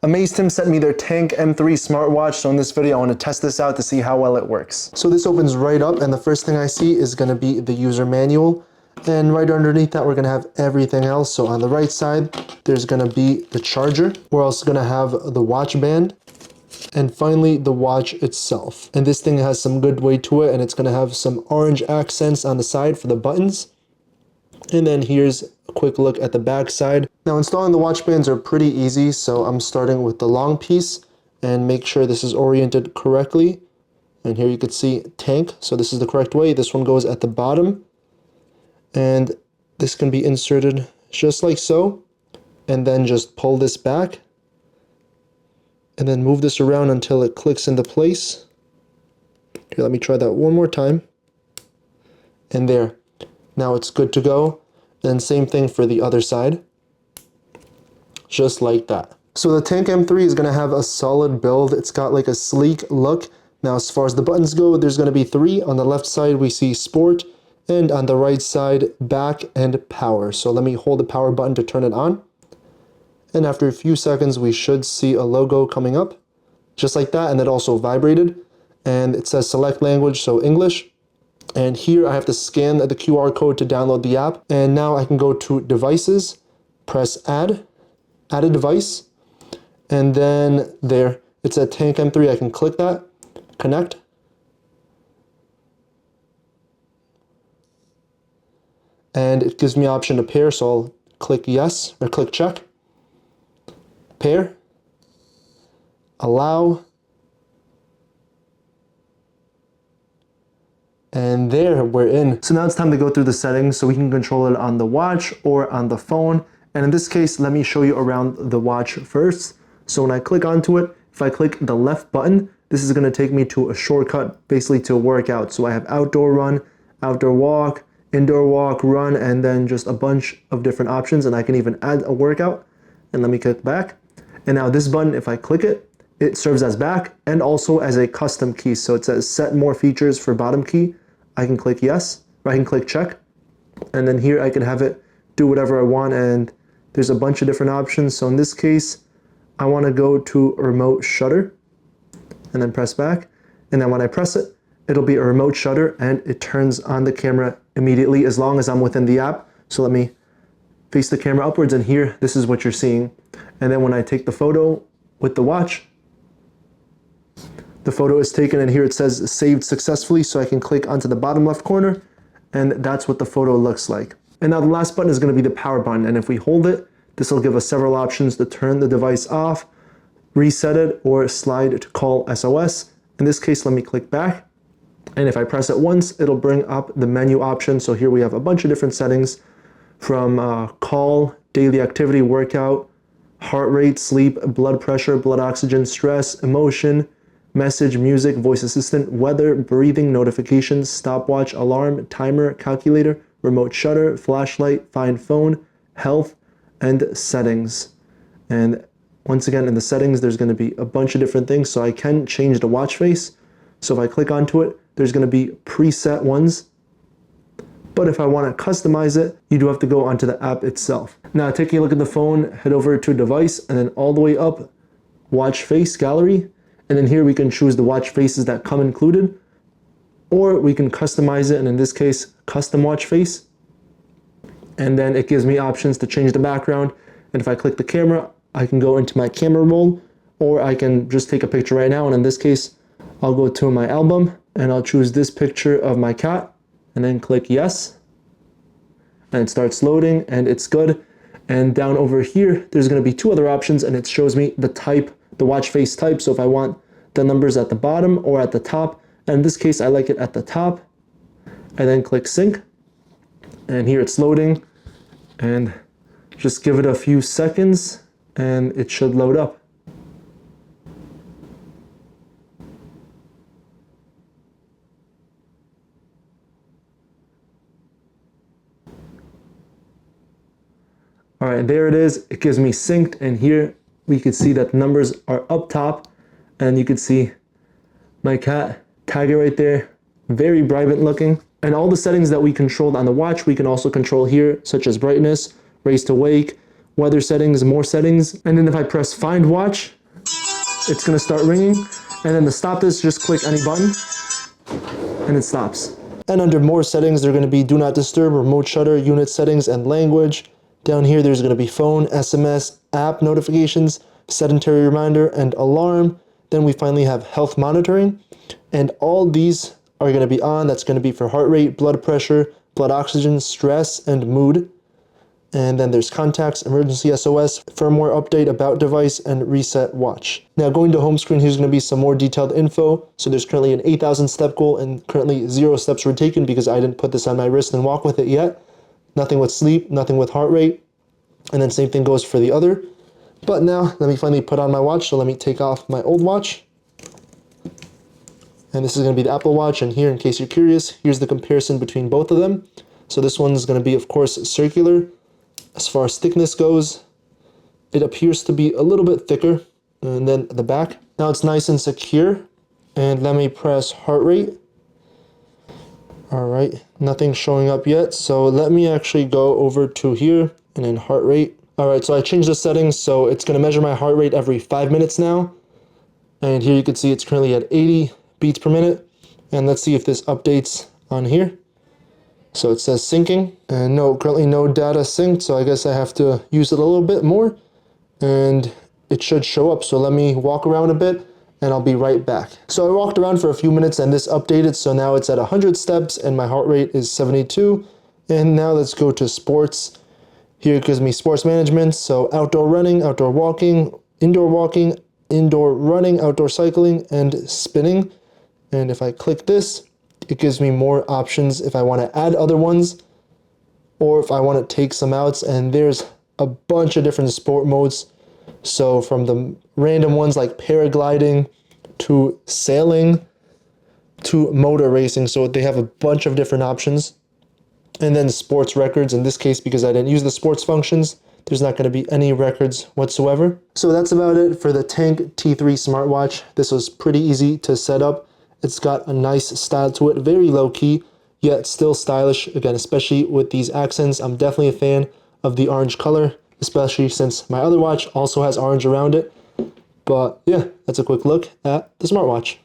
Amaztim sent me their Tank M3 smartwatch, so in this video I want to test this out to see how well it works. So this opens right up, and the first thing I see is going to be the user manual, and right underneath that we're going to have everything else. So on the right side there's going to be the charger. We're also going to have the watch band, and finally the watch itself. And this thing has some good weight to it, and it's going to have some orange accents on the side for the buttons. And then here's a quick look at the back side. Now installing the watch bands are pretty easy, so I'm starting with the long piece and make sure this is oriented correctly. And here you can see tank, so this is the correct way. This one goes at the bottom, and this can be inserted just like so, and then just pull this back and then move this around until it clicks into place. Here, let me try that one more time. And there. Now it's good to go. And same thing for the other side. Just like that. So the Tank M3 is going to have a solid build. It's got like a sleek look. Now as far as the buttons go, there's going to be 3. On the left side we see sport, and on the right side back and power. So let me hold the power button to turn it on. And after a few seconds we should see a logo coming up. Just like that, and it also vibrated. And it says select language, so English. And here I have to scan the QR code to download the app. And now I can go to devices, press add a device. And then there, it's a Tank M3. I can click that, connect. And it gives me an option to pair, so I'll click yes, or click check. Pair, allow. And there, we're in. So now it's time to go through the settings so we can control it on the watch or on the phone. And in this case, let me show you around the watch first. So when I click onto it, if I click the left button, this is going to take me to a shortcut, basically to a workout. So I have outdoor run, outdoor walk, indoor walk, run, and then just a bunch of different options. And I can even add a workout. And let me click back. And now this button, if I click it, it serves as back and also as a custom key. So it says set more features for bottom key. I can click yes, or I can click check. And then here I can have it do whatever I want, and there's a bunch of different options. So in this case, I want to go to remote shutter and then press back. And then when I press it, it'll be a remote shutter and it turns on the camera immediately as long as I'm within the app. So let me face the camera upwards, and here, this is what you're seeing. And then when I take the photo with the watch, the photo is taken, and here it says saved successfully, so I can click onto the bottom left corner, and that's what the photo looks like. And now the last button is going to be the power button, and if we hold it, this will give us several options to turn the device off, reset it, or slide to call SOS. In this case, let me click back, and if I press it once, it'll bring up the menu option. So here we have a bunch of different settings from call, daily activity, workout, heart rate, sleep, blood pressure, blood oxygen, stress, emotion, message, music, voice assistant, weather, breathing, notifications, stopwatch, alarm, timer, calculator, remote shutter, flashlight, find phone, health, and settings. And once again, in the settings, there's going to be a bunch of different things. So I can change the watch face. So if I click onto it, there's going to be preset ones. But if I want to customize it, you do have to go onto the app itself. Now, taking a look at the phone, head over to device, and then all the way up, watch face gallery. And then here we can choose the watch faces that come included, or we can customize it, and in this case, custom watch face. And then it gives me options to change the background. And if I click the camera, I can go into my camera roll, or I can just take a picture right now. And in this case, I'll go to my album and I'll choose this picture of my cat and then click yes. And it starts loading and it's good. And down over here, there's going to be 2 other options, and it shows me the type, the watch face type. So if I want the numbers at the bottom or at the top, and in this case I like it at the top, and then click sync, and here it's loading, and just give it a few seconds and it should load up. All right, there it is. It gives me synced, and here we can see that the numbers are up top, and you can see my cat tag right there, very vibrant looking. And all the settings that we controlled on the watch, we can also control here, such as brightness, raise to wake, weather settings, more settings. And then if I press find watch, it's gonna start ringing. And then to stop this, just click any button and it stops. And under more settings, they're gonna be do not disturb, remote shutter, unit settings, and language. Down here, there's gonna be phone, SMS, app notifications, sedentary reminder, and alarm. Then we finally have health monitoring. And all these are gonna be on. That's gonna be for heart rate, blood pressure, blood oxygen, stress, and mood. And then there's contacts, emergency SOS, firmware update, about device, and reset watch. Now going to home screen, here's gonna be some more detailed info. So there's currently an 8,000 step goal and currently 0 steps were taken because I didn't put this on my wrist and walk with it yet. Nothing with sleep, nothing with heart rate. And then same thing goes for the other. But now let me finally put on my watch. So let me take off my old watch. And this is gonna be the Apple Watch. And here, in case you're curious, here's the comparison between both of them. So this one's gonna be, of course, circular. As far as thickness goes, it appears to be a little bit thicker. And then the back. Now it's nice and secure. And let me press heart rate. All right, nothing showing up yet. So let me actually go over to here and then heart rate. All right, so I changed the settings. So it's gonna measure my heart rate every 5 minutes now. And here you can see it's currently at 80 beats per minute. And let's see if this updates on here. So it says syncing, and no, currently no data synced, so I guess I have to use it a little bit more, and it should show up. So let me walk around a bit, and I'll be right back. So I walked around for a few minutes, and this updated, so now it's at 100 steps, and my heart rate is 72. And now let's go to sports. Here it gives me sports management, so outdoor running, outdoor walking, indoor running, outdoor cycling, and spinning. And if I click this, it gives me more options if I want to add other ones or if I want to take some outs. And there's a bunch of different sport modes. So from the random ones like paragliding to sailing to motor racing. So they have a bunch of different options. And then sports records. In this case, because I didn't use the sports functions, there's not going to be any records whatsoever. So that's about it for the Tank T3 Smartwatch. This was pretty easy to set up. It's got a nice style to it, very low key, yet still stylish. Again, especially with these accents, I'm definitely a fan of the orange color, especially since my other watch also has orange around it. But yeah, that's a quick look at the smartwatch.